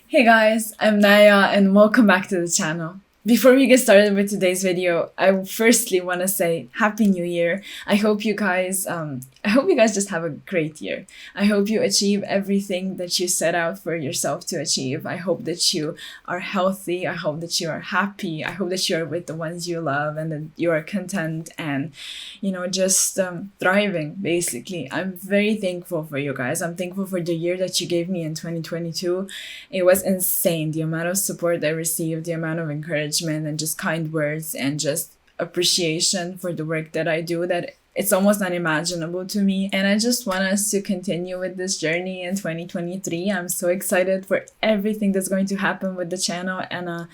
Hey guys, I'm Naya and welcome back to the channel. Before we get started with today's video, I firstly want to say Happy New Year. I hope you guys just have a great year. I hope you achieve everything that you set out for yourself to achieve. I hope that you are healthy. I hope that you are happy. I hope that you are with the ones you love and that you are content and, just thriving, basically. I'm very thankful for you guys. I'm thankful for the year that you gave me in 2022. It was insane, the amount of support I received, the amount of encouragement and just kind words and just appreciation for the work that I do, that it's almost unimaginable to me. And I just want us to continue with this journey in 2023. I'm so excited for everything that's going to happen with the channel, and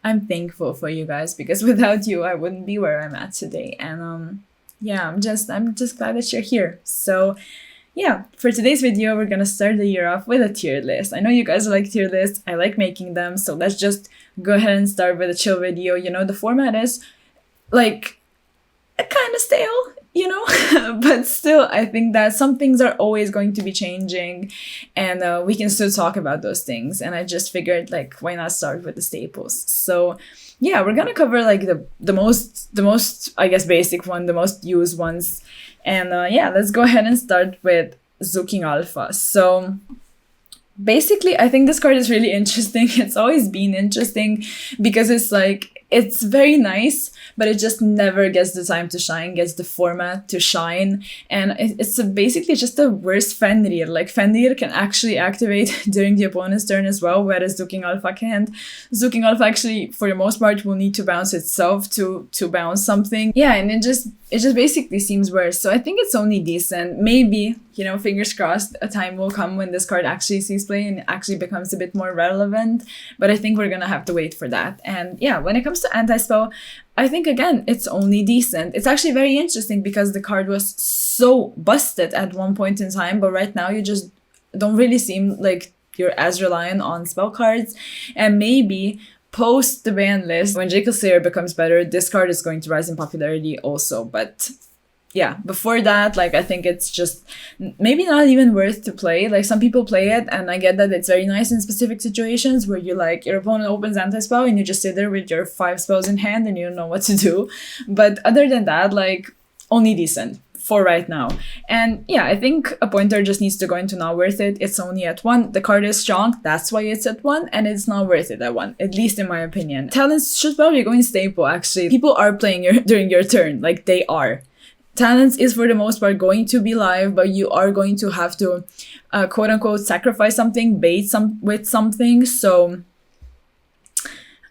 I'm thankful for you guys, because without you I wouldn't be where I'm at today. And I'm just glad that you're here. So yeah, for today's video, we're gonna start the year off with a tier list. I know you guys like tier lists. I like making them. So let's just go ahead and start with a chill video. The format is like kind of stale, but still, I think that some things are always going to be changing, and we can still talk about those things. And I just figured, why not start with the staples? So yeah, we're gonna cover the most I guess basic one, the most used ones. And let's go ahead and start with Zuking Alpha. So basically, I think this card is really interesting. It's always been interesting because it's very nice, but it just never gets the time to shine, gets the format to shine. And it's basically just the worst Fenrir. Fenrir can actually activate during the opponent's turn as well, whereas Zuking Alpha can't. Zuking Alpha actually, for the most part, will need to bounce itself to bounce something. Yeah, and it just basically seems worse. So I think it's only decent. Maybe, fingers crossed, a time will come when this card actually sees play and it actually becomes a bit more relevant. But I think we're gonna have to wait for that. And yeah, when it comes to anti-spell, I think, again, it's only decent. It's actually very interesting because the card was so busted at one point in time, but right now you just don't really seem like you're as reliant on spell cards. And maybe post the ban list, when Jekyll Slayer becomes better, this card is going to rise in popularity also. But yeah, before that, I think it's just maybe not even worth to play. Some people play it, and I get that it's very nice in specific situations where your opponent opens anti-spell and you just sit there with your 5 spells in hand and you don't know what to do. But other than that, only decent for right now. And yeah, I think a pointer just needs to go into not worth it. It's only at 1. The card is strong, that's why it's at 1, and it's not worth it at 1, at least in my opinion. Talents should probably go in staple, actually. People are playing during your turn, they are. Talents is for the most part going to be live, but you are going to have to quote unquote sacrifice something, bait with something. So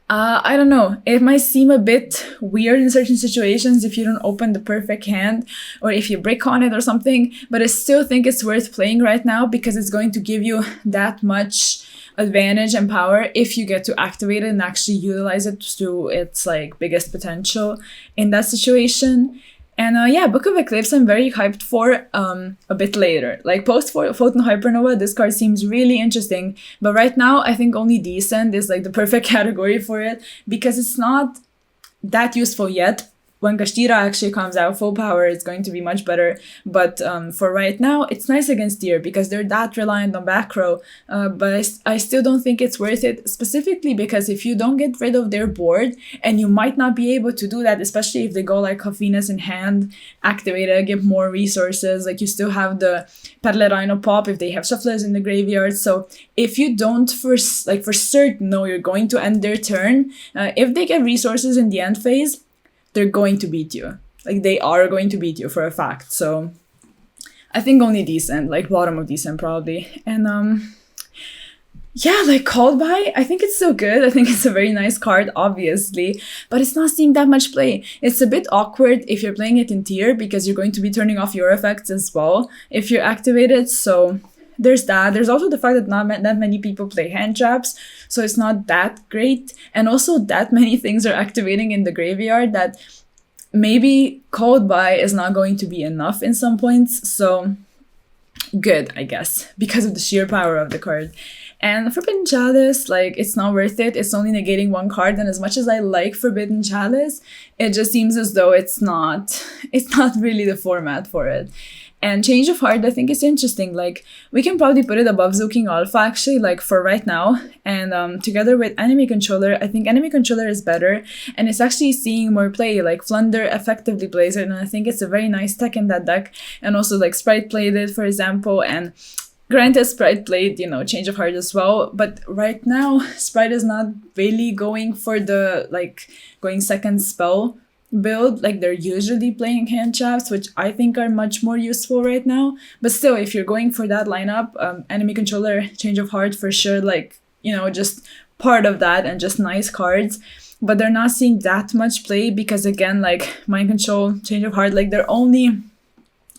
I don't know. It might seem a bit weird in certain situations if you don't open the perfect hand or if you brick on it or something, but I still think it's worth playing right now because it's going to give you that much advantage and power if you get to activate it and actually utilize it to its biggest potential in that situation. And Book of Eclipse I'm very hyped for a bit later. Post for Photon Hypernova, this card seems really interesting, but right now I think only decent is the perfect category for it because it's not that useful yet. When Kashtira actually comes out full power, it's going to be much better. But for right now, it's nice against Tyr because they're that reliant on back row. But I still don't think it's worth it, specifically because if you don't get rid of their board, and you might not be able to do that, especially if they go Hafinas in hand, activated, give more resources. You still have the Peddler Rhino pop if they have shufflers in the graveyard. So if you don't for certain know you're going to end their turn, if they get resources in the end phase, they're going to beat you. They are going to beat you for a fact. So I think only decent, bottom of decent probably. And Called By, I think it's so good. I think it's a very nice card, obviously, but it's not seeing that much play. It's a bit awkward if you're playing it in tier because you're going to be turning off your effects as well if you're activated. So there's that. There's also the fact that not that many people play hand traps, so it's not that great. And also that many things are activating in the graveyard that maybe Called By is not going to be enough in some points. So good, I guess, because of the sheer power of the card. And Forbidden Chalice, it's not worth it. It's only negating 1 card, and as much as I like Forbidden Chalice, it just seems as though it's not really the format for it. And Change of Heart, I think it's interesting. Like, we can probably put it above Zuking Alpha, actually, like, for right now. And together with Enemy Controller, I think Enemy Controller is better. And it's actually seeing more play. Like, Flunder effectively plays it, and I think it's a very nice tech in that deck. And also, like, Sprite played it, for example, and granted, Sprite played, you know, Change of Heart as well, but right now, Sprite is not really going for the, like, going second spell build. Like, they're usually playing hand traps, which I think are much more useful right now. But still, if you're going for that lineup, Enemy Controller, Change of Heart for sure, like, you know, just part of that and just nice cards. But they're not seeing that much play because, again, like, Mind Control, Change of Heart, like, they're only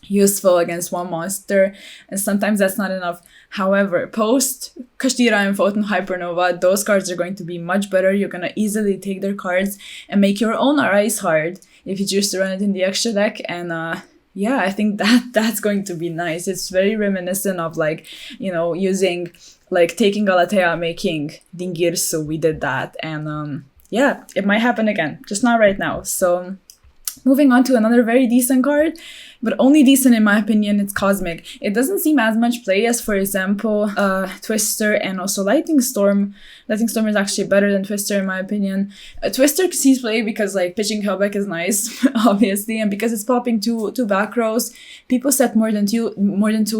useful against one monster, and sometimes that's not enough. However, post Kashtira and Photon Hypernova, those cards are going to be much better. You're gonna easily take their cards and make your own Arise Hard if you choose to run it in the extra deck. And yeah, I think that's going to be nice. It's very reminiscent of, like, you know, using, like, taking Galatea, making Dingir, so we did that. And yeah, it might happen again, just not right now. So moving on to another very decent card, but only decent in my opinion, it's Cosmic. It doesn't seem as much play as, for example, Twister and also Lightning Storm. Lightning Storm is actually better than Twister in my opinion. Twister sees play because, like, pitching Hellbeck is nice, obviously, and because it's popping two back rows, people set more than two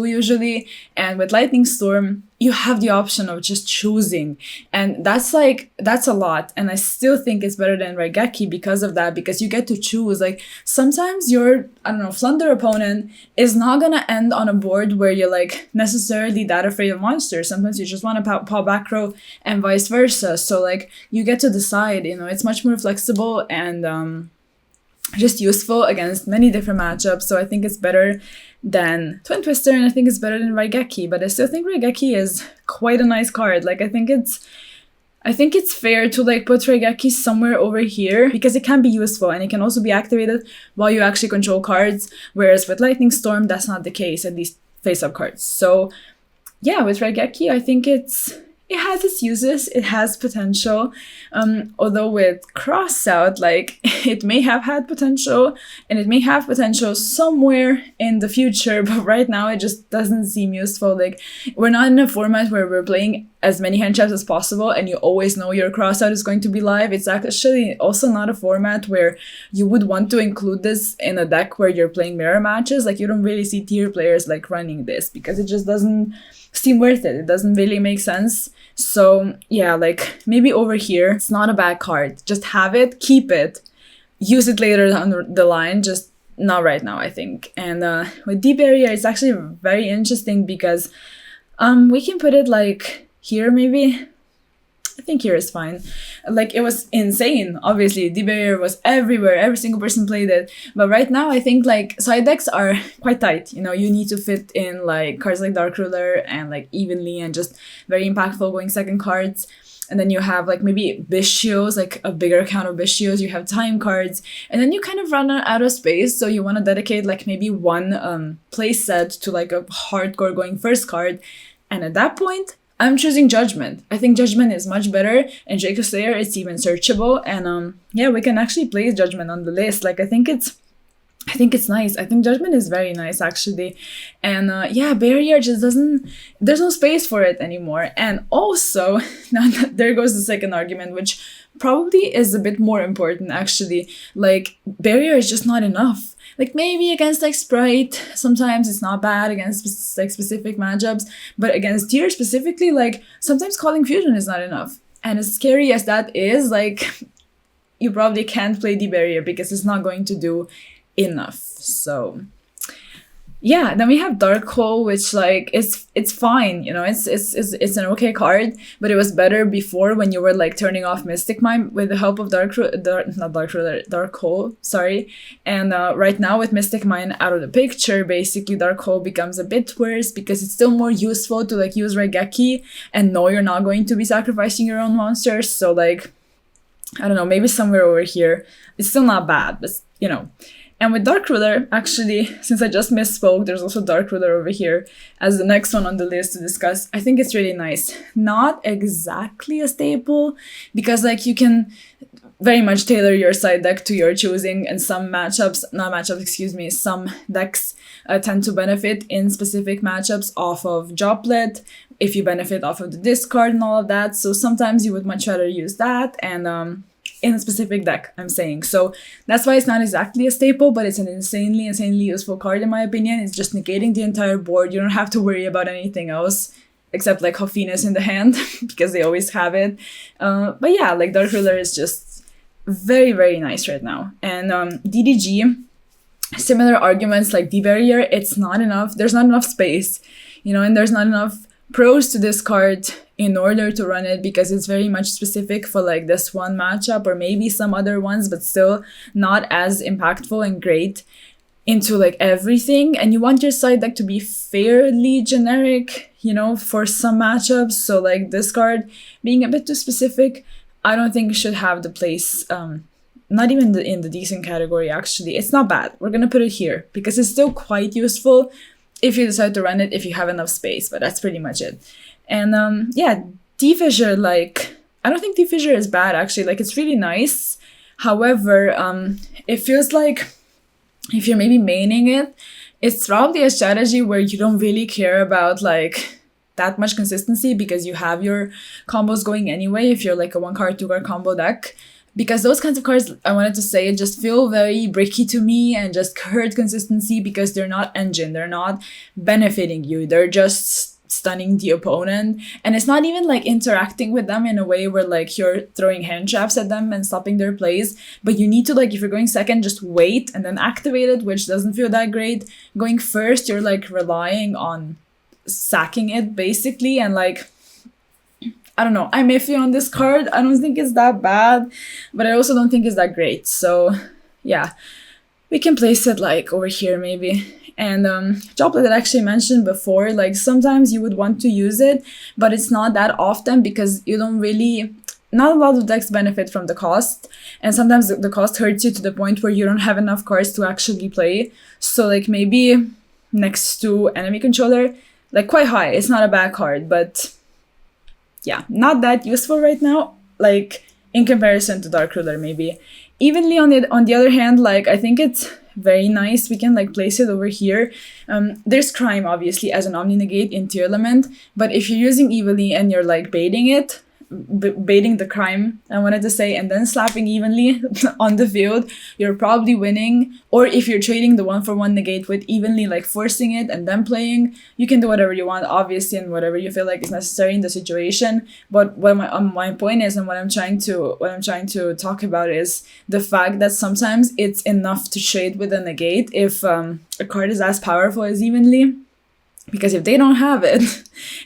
usually, and with Lightning Storm, you have the option of just choosing, and that's a lot. And I still think it's better than Raigeki because of that, because you get to choose. Like, sometimes your, I don't know, Flunder opponent is not gonna end on a board where you're, like, necessarily that afraid of monsters. Sometimes you just want to pop back row and vice versa. So, like, you get to decide, you know, it's much more flexible and just useful against many different matchups. So I think it's better than Twin Twister, and I think it's better than Raigeki, but I still think Raigeki is quite a nice card. Like, I think it's fair to, like, put Raigeki somewhere over here because it can be useful and it can also be activated while you actually control cards, whereas with Lightning Storm, that's not the case, at least face-up cards. So yeah, with Raigeki, I think it has its uses, it has potential, although with Crossout, like, it may have had potential, and it may have potential somewhere in the future, but right now it just doesn't seem useful. Like, we're not in a format where we're playing as many hand traps as possible, and you always know your Crossout is going to be live. It's actually also not a format where you would want to include this in a deck where you're playing mirror matches. Like, you don't really see tier players, like, running this because it just doesn't seem worth it. It doesn't really make sense. So yeah, like, maybe over here, it's not a bad card. Just have it, keep it, use it later down the line, just not right now, I think. And with Deep Barrier, it's actually very interesting because we can put it, like, here maybe. I think here is fine. Like, it was insane. Obviously, Deep Barrier was everywhere. Every single person played it. But right now, I think, like, side decks are quite tight. You know, you need to fit in, like, cards like Dark Ruler and, like, evenly and just very impactful going second cards. And then you have, like, maybe Bishios, like a bigger count of Bishios. You have time cards. And then you kind of run out of space. So you want to dedicate, like, maybe one play set to, like, a hardcore going first card. And at that point, I'm choosing Judgment. I think Judgment is much better, and Jacob Slayer is even searchable, and yeah, we can actually place Judgment on the list. Like, I think it's nice. I think Judgment is very nice, actually. And yeah, Barrier just doesn't, there's no space for it anymore. And also, now there goes the second argument, which probably is a bit more important, actually. Like, Barrier is just not enough. Like, maybe against, like, Sprite, sometimes it's not bad against, like, specific matchups, but against tier specifically, like, sometimes calling Fusion is not enough. And as scary as that is, like, you probably can't play the Barrier because it's not going to do enough. So yeah, then we have Dark Hole, which, like, it's fine, you know, it's an okay card, but it was better before when you were, like, turning off Mystic Mime with the help of Dark Hole, sorry. And right now with Mystic Mime out of the picture, basically Dark Hole becomes a bit worse because it's still more useful to, like, use Raigeki and know you're not going to be sacrificing your own monsters. So, like, I don't know, maybe somewhere over here. It's still not bad, but, you know. And with Dark Ruler, actually, since I just misspoke, there's also Dark Ruler over here as the next one on the list to discuss. I think it's really nice. Not exactly a staple, because, like, you can... very much tailor your side deck to your choosing, and some matchups, not matchups, excuse me, some decks tend to benefit in specific matchups off of Droplet, if you benefit off of the discard and all of that. So sometimes you would much rather use that, and in a specific deck, I'm saying. So that's why it's not exactly a staple, but it's an insanely useful card in my opinion. It's just negating the entire board. You don't have to worry about anything else except like Hoffiness in the hand because they always have it. But yeah, like Dark Ruler is just very nice right now. And DDG, similar arguments like D-Barrier, it's not enough. There's not enough space, you know, and there's not enough pros to this card in order to run it, because it's very much specific for like this one matchup or maybe some other ones, but still not as impactful and great into like everything. And you want your side deck to be fairly generic, you know, for some matchups. So like this card being a bit too specific, I don't think should have the place, not even in the decent category actually. It's not bad. We're gonna put it here because it's still quite useful if you decide to run it, if you have enough space, but that's pretty much it. And yeah, D-Fissure, like, I don't think D-Fissure is bad actually, like it's really nice. However, it feels like if you're maybe maining it, it's probably a strategy where you don't really care about like that much consistency because you have your combos going anyway if you're like a 1-card, 2-card combo deck. Because those kinds of cards, I wanted to say, just feel very bricky to me and just hurt consistency because they're not engine, they're not benefiting you, they're just stunning the opponent. And it's not even like interacting with them in a way where like you're throwing hand traps at them and stopping their plays, but you need to, like, if you're going second, just wait and then activate it, which doesn't feel that great. Going first, you're like relying on sacking it basically, and like, I don't know, I'm iffy on this card. I don't think it's that bad, but I also don't think it's that great. So yeah, we can place it like over here maybe. And Droplet that I actually mentioned before, like sometimes you would want to use it, but it's not that often because you don't really, not a lot of decks benefit from the cost. And sometimes the cost hurts you to the point where you don't have enough cards to actually play. So like maybe next to Enemy Controller, like quite high. It's not a bad card, but yeah, not that useful right now, like in comparison to Dark Ruler maybe. Evenly on the other hand, like I think it's very nice. We can like place it over here. There's Crime obviously as an Omni Negate in Tier Element, but if you're using Evenly and you're like baiting it, baiting the Crime, I wanted to say, and then slapping Evenly on the field, you're probably winning. Or if you're trading the 1-for-1 negate with Evenly, like forcing it and then playing, you can do whatever you want obviously and whatever you feel like is necessary in the situation. But what my point is, and what I'm trying to talk about is the fact that sometimes it's enough to trade with a negate if a card is as powerful as Evenly. Because if they don't have it,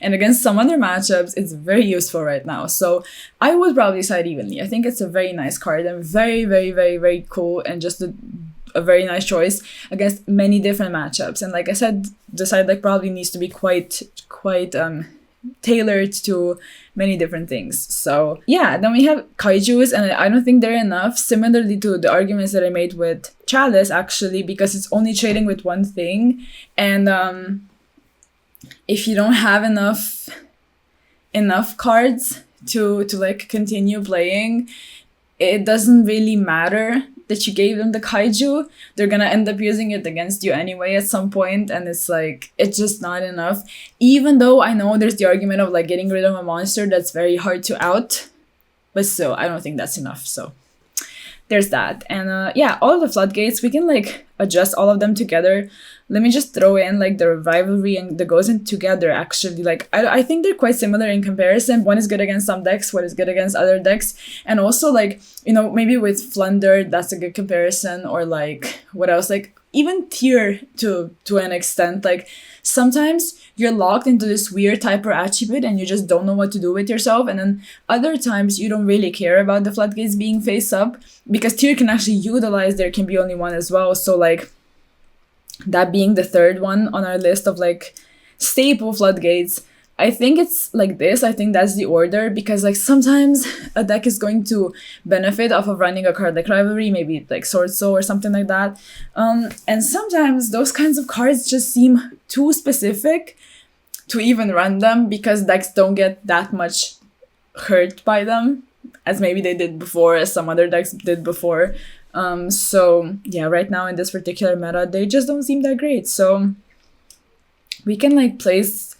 and against some other matchups, it's very useful right now. So I would probably side Evenly. I think it's a very nice card and very cool, and just a very nice choice against many different matchups. And like I said, the side deck probably needs to be quite tailored to many different things. So yeah, then we have Kaijus, and I don't think they're enough, similarly to the arguments that I made with Chalice actually, because it's only trading with one thing. And if you don't have enough cards to like continue playing, it doesn't really matter that you gave them the kaiju. They're gonna end up using it against you anyway at some point, and it's like, it's just not enough. Even though I know there's the argument of like getting rid of a monster that's very hard to out, but still, I don't think that's enough. So there's that. And yeah, all of the floodgates, we can like adjust all of them together. Let me just throw in like the rivalry and the goes in together actually. Like I think they're quite similar in comparison. One is good against some decks, one is good against other decks. And also like, you know, maybe with Flunder, that's a good comparison. Or like, what else? Like even Tier to an extent. Like sometimes you're locked into this weird type or attribute and you just don't know what to do with yourself. And then other times you don't really care about the floodgates being face up, because Tier can actually utilize there can be only one as well. So like, that being the third one on our list of like staple floodgates, I think it's like this. I think that's the order, because like sometimes a deck is going to benefit off of running a card like Rivalry, maybe like Sword Soul or something like that. And sometimes those kinds of cards just seem too specific to even run them, because decks don't get that much hurt by them. as maybe they did before, as some other decks did before. So yeah, right now in this particular meta, they just don't seem that great. So we can like place,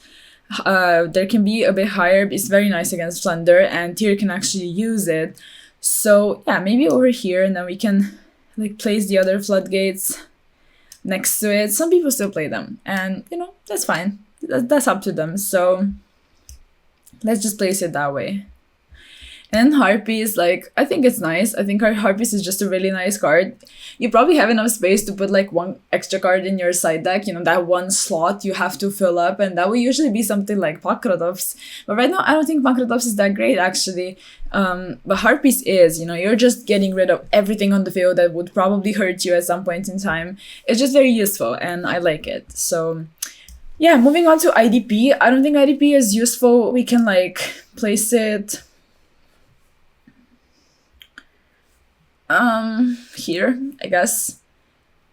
there can be a bit higher. It's very nice against Plunder, and Tyr can actually use it. So yeah, maybe over here, and then we can like place the other floodgates next to it. Some people still play them, and you know, that's fine. That's up to them. So let's just place it that way. And Harpies, like, I think it's nice. I think our Harpies is just a really nice card. You probably have enough space to put like one extra card in your side deck, you know, that one slot you have to fill up, and that will usually be something like Pakrotovs. But right now, I don't think Pakrotovs is that great, actually. But Harpies is, you know, you're just getting rid of everything on the field that would probably hurt you at some point in time. It's just very useful, and I like it. So yeah, moving on to IDP. I don't think IDP is useful. We can like place it here, I guess.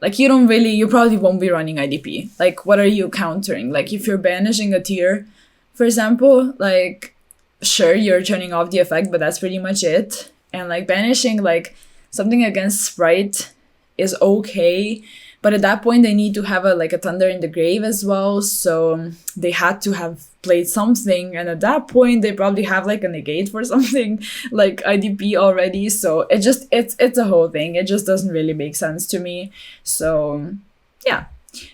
Like, you probably won't be running IDP. Like, what are you countering? Like, if you're banishing a Tyr, for example, like, sure, you're turning off the effect, but that's pretty much it. And like banishing like something against Sprite is okay, but at that point they need to have a Thunder in the Grave as well, so they had to have played something, and at that point they probably have like a negate for something like IDP already, so it's a whole thing. It just doesn't really make sense to me. So yeah.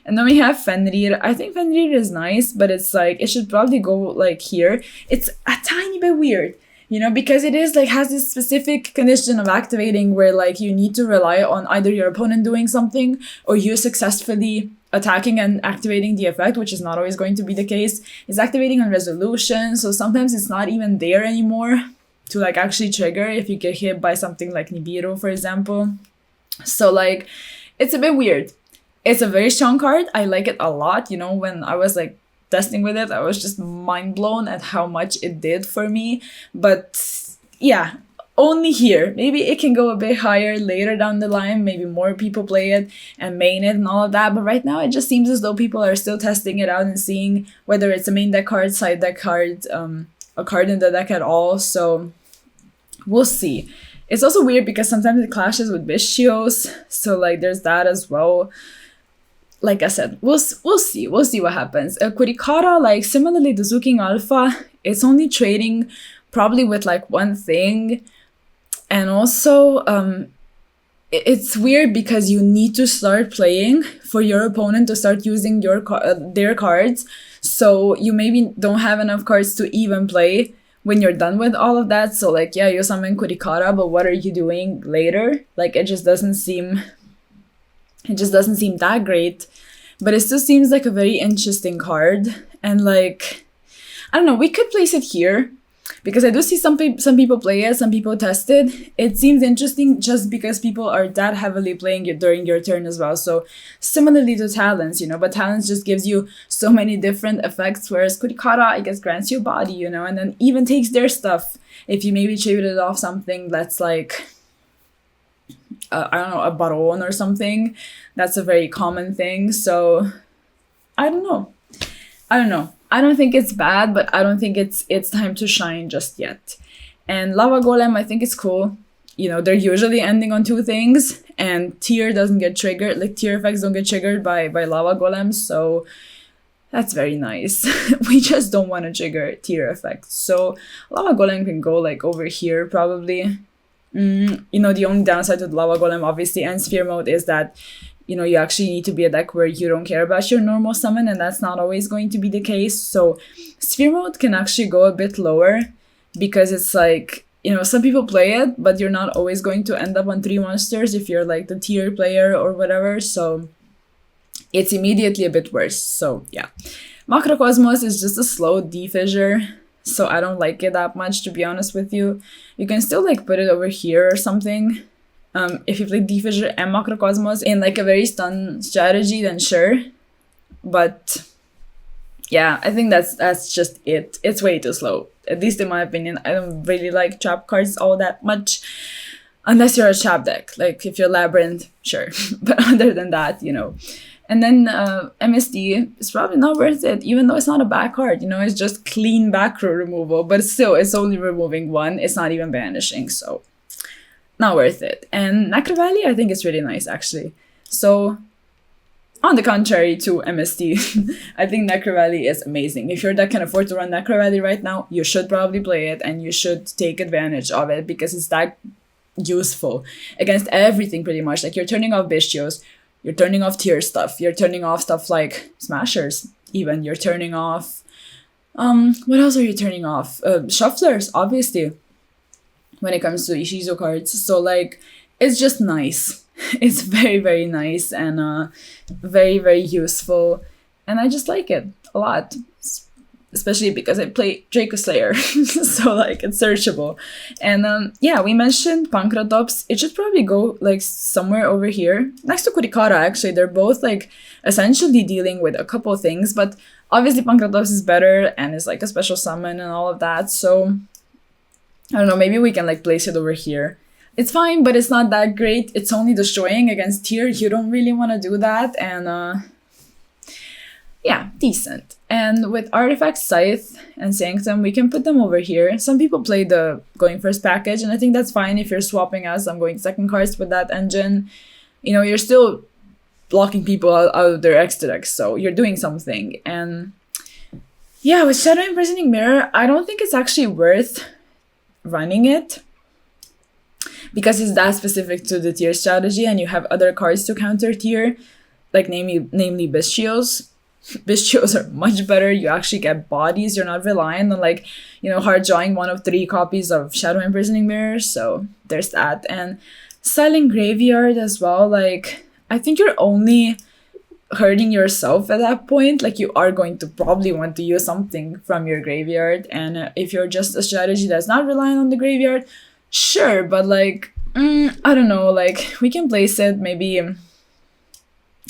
And then we have Fenrir. I think Fenrir is nice, but it's like it should probably go like here. It's a tiny bit weird, you know, because it is like has this specific condition of activating where like you need to rely on either your opponent doing something or you successfully attacking and activating the effect, which is not always going to be the case. It's activating on resolution, so sometimes it's not even there anymore to like actually trigger if you get hit by something like Nibiru, for example. So like it's a bit weird. It's a very strong card. I like it a lot. You know, when I was like testing with it, I was just mind blown at how much it did for me. But yeah, only here. Maybe it can go a bit higher later down the line. Maybe more people play it and main it and all of that. But right now, it just seems as though people are still testing it out and seeing whether it's a main deck card, side deck card, a card in the deck at all. So we'll see. It's also weird because sometimes it clashes with Vicios. So like there's that as well. Like I said, we'll see what happens. Kurikara, like similarly to Zuking Alpha, it's only trading probably with like one thing, and also it's weird because you need to start playing for your opponent to start using their cards, so you maybe don't have enough cards to even play when you're done with all of that. So like yeah, you summon Kurikara, but what are you doing later? Like it just doesn't seem that great, but it still seems like a very interesting card. And like, I don't know, we could place it here because I do see some people play it, some people test it. It seems interesting just because people are that heavily playing it during your turn as well. So similarly to Talents, you know, but Talents just gives you so many different effects, whereas Kurikara, I guess, grants you body, you know, and then even takes their stuff. If you maybe traded off something that's like, I don't know, a Baron or something. That's a very common thing. So I don't know. I don't think it's bad, but I don't think it's time to shine just yet. And Lava Golem, I think it's cool. You know, they're usually ending on two things, and Tyr doesn't get triggered. Like Tyr effects don't get triggered by Lava Golems, so that's very nice. We just don't want to trigger Tyr effects. So Lava Golem can go like over here probably. You know, the only downside to the Lava Golem, obviously, and Sphere Mode is that, you know, you actually need to be a deck where you don't care about your normal summon, and that's not always going to be the case. So Sphere Mode can actually go a bit lower because it's like, you know, some people play it, but you're not always going to end up on 3 monsters if you're like the Tier player or whatever. So it's immediately a bit worse. So yeah. Macrocosmos is just a slow defissure, so I don't like it that much, to be honest with you. You can still like put it over here or something. If you play Defissure and Macrocosmos in like a very stun strategy, then sure. But yeah, I think that's just it. It's way too slow, at least in my opinion. I don't really like trap cards all that much, unless you're a trap deck. Like if you're Labyrinth, sure. But other than that, you know. And then MSD is probably not worth it, even though it's not a bad card. You know, it's just clean back row removal, but still, it's only removing one. It's not even banishing, so not worth it. And Necro Valley, I think it's really nice, actually. So, on the contrary to MSD, I think Necro Valley is amazing. If your deck can afford to run Necro Valley right now, you should probably play it, and you should take advantage of it, because it's that useful against everything, pretty much. Like, you're turning off Bishios, you're turning off tier stuff. You're turning off stuff like Smashers, even. You're turning off... what else are you turning off? Shufflers, obviously, when it comes to Ishizu cards. So, like, it's just nice. It's very, very nice and very, very useful. And I just like it a lot. Especially because I play Draco Slayer, so like it's searchable. And yeah, we mentioned Pankratops. It should probably go like somewhere over here next to Kurikara. Actually, they're both like essentially dealing with a couple things, but obviously Pankratops is better and is like a special summon and all of that. So I don't know, maybe we can like place it over here. It's fine, but it's not that great. It's only destroying against tier. You don't really want to do that. And yeah, decent. And with Artifact, Scythe, and Sanctum, we can put them over here. Some people play the going first package, and I think that's fine if you're swapping out some going second cards with that engine. You know, you're still blocking people out of their extra decks, so you're doing something. And yeah, with Shadow Imprisoning Mirror, I don't think it's actually worth running it, because it's that specific to the tier strategy, and you have other cards to counter tier, like namely Bishios. Bishios are much better. You actually get bodies. You're not relying on like, you know, hard drawing one of 3 copies of Shadow Imprisoning Mirror. So there's that. And Silent Graveyard as well. Like, I think you're only hurting yourself at that point. Like, you are going to probably want to use something from your graveyard. And if you're just a strategy that's not relying on the graveyard, sure. But like, I don't know. Like, we can place it maybe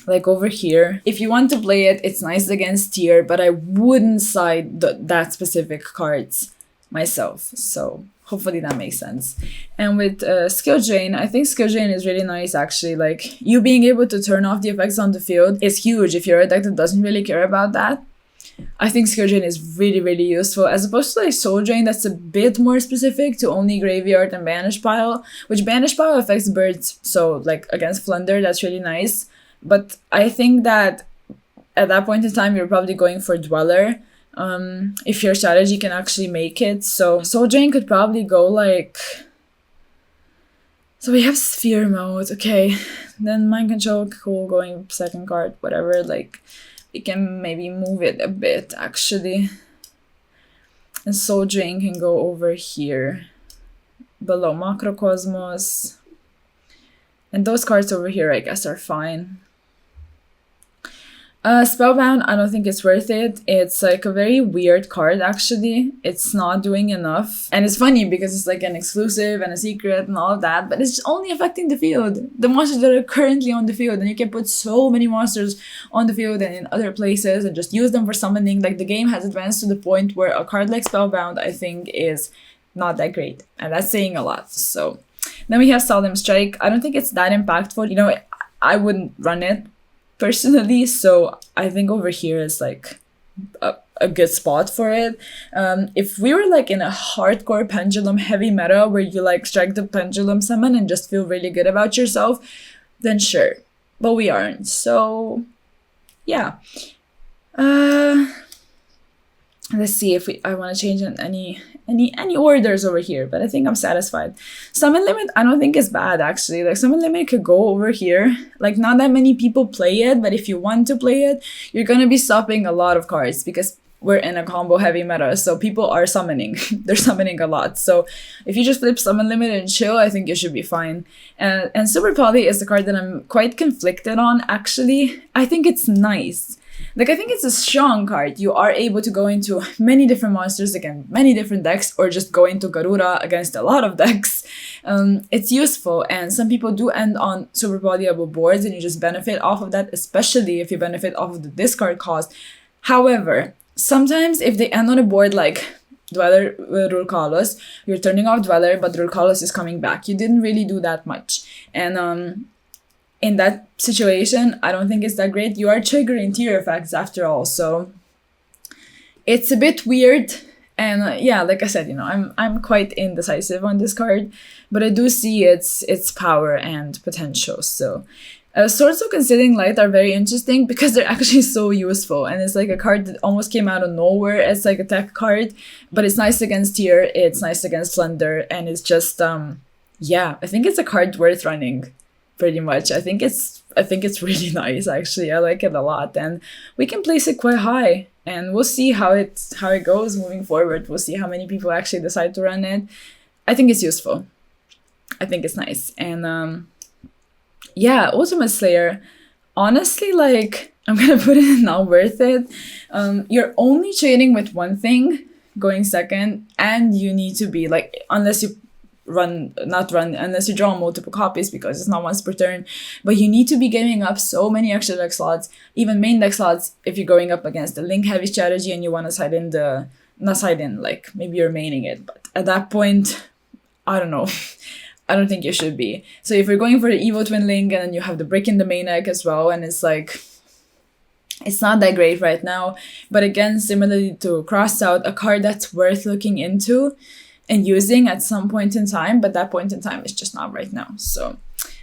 like over here. If you want to play it, it's nice against tier, but I wouldn't side that specific cards myself. So hopefully that makes sense. And with Skill Drain, I think Skill Drain is really nice, actually. Like, you being able to turn off the effects on the field is huge if you're a deck that doesn't really care about that. I think Skill Drain is really, really useful, as opposed to like Soul Drain, that's a bit more specific to only Graveyard and Banish Pile, which Banish Pile affects birds, so like against Flunder, that's really nice. But I think that at that point in time, you're probably going for Dweller, if your strategy can actually make it. So Soul Drain could probably go like... So we have Sphere Mode, okay. Then Mind Control, cool, going second card, whatever. Like, we can maybe move it a bit, actually. And Soul Drain can go over here, below Macrocosmos. And those cards over here, I guess, are fine. Spellbound, I don't think it's worth it. It's like a very weird card, actually. It's not doing enough. And it's funny because it's like an exclusive and a secret and all of that, but it's only affecting the field. The monsters that are currently on the field, and you can put so many monsters on the field and in other places and just use them for summoning. Like, the game has advanced to the point where a card like Spellbound, I think, is not that great. And that's saying a lot. So then we have Solemn Strike. I don't think it's that impactful. You know, I wouldn't run it personally, so I think over here is like a good spot for it. If we were like in a hardcore pendulum heavy meta where you like strike the pendulum summon and just feel really good about yourself, then sure, but we aren't. So yeah, let's see if I want to change any orders over here, but I think I'm satisfied. Summon Limit, I don't think is bad, actually. Like, Summon Limit could go over here. Like, not that many people play it, but if you want to play it, you're gonna be stopping a lot of cards because we're in a combo heavy meta, so people are summoning. They're summoning a lot. So if you just flip Summon Limit and chill, I think you should be fine. And Super Poly is the card that I'm quite conflicted on, actually. I think it's nice. Like, I think it's a strong card. You are able to go into many different monsters against many different decks, or just go into Garura against a lot of decks. It's useful, and some people do end on super polyable boards, and you just benefit off of that, especially if you benefit off of the discard cost. However, sometimes if they end on a board like Dweller with Rulkalos, you're turning off Dweller, but Rulkalos is coming back. You didn't really do that much. And in that situation, I don't think it's that great. You are triggering tier effects after all, so it's a bit weird. And yeah, like I said, you know, I'm quite indecisive on this card, but I do see its power and potential. So Swords of Concealing Light are very interesting because they're actually so useful, and it's like a card that almost came out of nowhere as like a tech card, but it's nice against tier, it's nice against Slender, and it's just yeah, I think it's a card worth running, pretty much. I think it's really nice, actually. I like it a lot, and we can place it quite high, and we'll see how it goes moving forward. We'll see how many people actually decide to run it. I think it's useful. I think it's nice. And yeah, Ultimate Slayer, honestly, like, I'm gonna put it in not worth it. You're only trading with one thing going second, and you need to be like, unless you unless you draw multiple copies, because it's not once per turn, but you need to be giving up so many extra deck slots, even main deck slots, if you're going up against the link heavy strategy and you want to side in not side in, like maybe you're maining it, but at that point, I don't know. I don't think you should be. So if you're going for the Evo Twin Link and then you have the brick in the main deck as well, and it's like, it's not that great right now, but again, similarly to Cross Out, a card that's worth looking into and using at some point in time, but that point in time is just not right now. So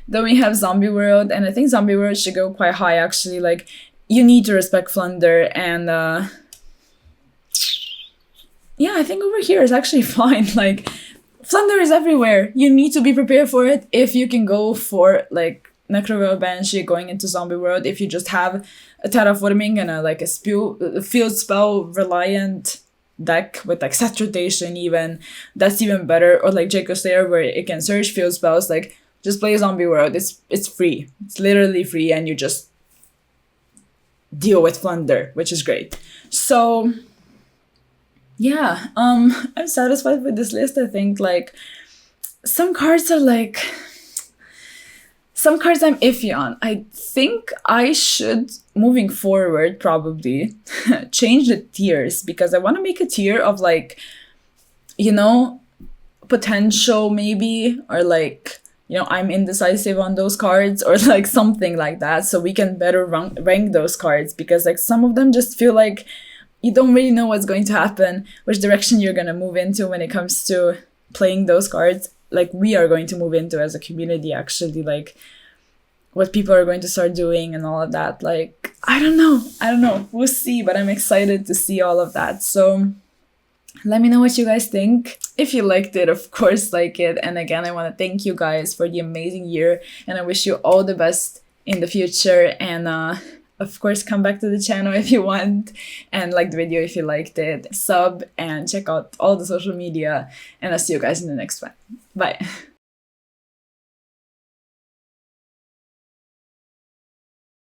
then we have Zombie World, and I think Zombie World should go quite high, actually. Like, you need to respect Flunder, and yeah, I think over here is actually fine. Like, Flunder is everywhere. You need to be prepared for it if you can go for like Necroville Banshee going into Zombie World. If you just have a Terraforming and a field spell reliant deck with like set rotation, even that's even better, or like Jacob Slayer where it can search field spells, like just play Zombie World. It's free. It's literally free, and you just deal with Flunder, which is great. So yeah, I'm satisfied with this list. I think like some cards I'm iffy on. I think I should, moving forward, probably change the tiers, because I want to make a tier of like, you know, potential maybe, or like, you know, I'm indecisive on those cards, or like something like that, so we can better rank those cards, because like some of them just feel like you don't really know what's going to happen, which direction you're going to move into when it comes to playing those cards. Like, we are going to move into as a community, actually, like what people are going to start doing and all of that. Like, I don't know. We'll see, but I'm excited to see all of that. So let me know what you guys think. If you liked it, of course, like it. And again, I want to thank you guys for the amazing year, and I wish you all the best in the future. And of course, come back to the channel if you want, and like the video if you liked it. Sub and check out all the social media, and I'll see you guys in the next one. Bye.